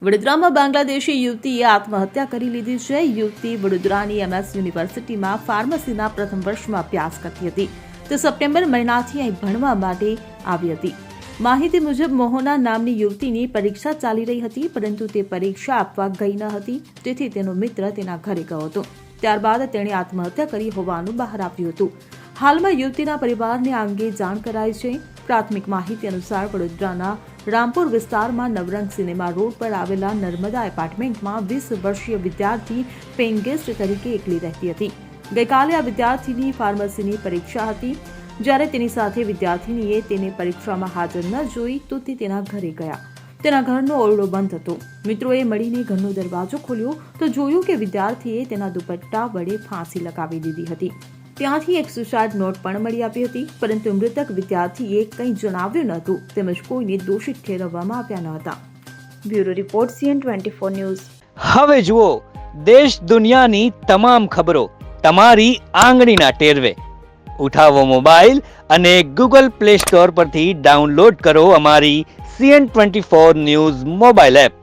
વડોદરામાં બાંગ્લાદેશી યુવતીએ આત્મહત્યા કરી લીધી છે। યુવતી વડોદરાની MS યુનિવર્સિટીમાં ફાર્મસીના પ્રથમ વર્ષમાં અભ્યાસ કરતી હતી। તે સપ્ટેમ્બર મહિનાથી અહીં ભણવા માટે આવી હતી। માહિતી મુજબ મોહના નામની યુવતીની પરીક્ષા ચાલી રહી હતી, પરંતુ તે પરીક્ષા આપવા ગઈ ન હતી, તેથી તેનો મિત્ર તેના ઘરે ગયો હતો। ત્યારબાદ તેણે આત્મહત્યા કરી હોવાનું બહાર આવ્યું હતું। હાલમાં યુવતીના પરિવારને આ અંગે જાણ કરાઈ છે। પ્રાથમિક માહિતી અનુસાર વડોદરાના રામપુર વિસ્તારમાં નવરંગ સિનેમા રોડ પર આવેલા નર્મદા એપાર્ટમેન્ટમાં 20 વર્ષીય વિદ્યાર્થી પેઇંગ ગેસ્ટ તરીકે એકલી રહેતી હતી। ગઈકાલે આ વિદ્યાર્થીની ફાર્મસીની પરીક્ષા હતી। જ્યારે તેની સાથે વિદ્યાર્થીનીએ તેને પરીક્ષામાં હાજર ન જોઈ તો તે તેના ઘરે ગયા। તેના ઘરનો ઓરડો બંધ હતો। મિત્રોએ મળીને ઘરનો દરવાજો ખોલ્યો તો જોયું કે વિદ્યાર્થીએ તેના દુપટ્ટા વડે ફાંસી લગાવી દીધી હતી। ત્યાંથી એક સુસાઇડ નોટ પણ મળી આવી હતી, પરંતુ મૃતક વિદ્યાર્થીએ કંઈ જણાવ્યું ન હતું તેમજ કોઈને દોષિત ઠેરવવામાં આવ્યા ન હતા। Bureau report CN24 news. હવે જુઓ દેશ દુનિયાની તમામ ખબરો તમારી આંગળીના ટેરવે। ઉઠાવો મોબાઈલ અને Google Play Store પરથી ડાઉનલોડ કરો અમારી CN24 ન્યૂઝ મોબાઈલ એપ।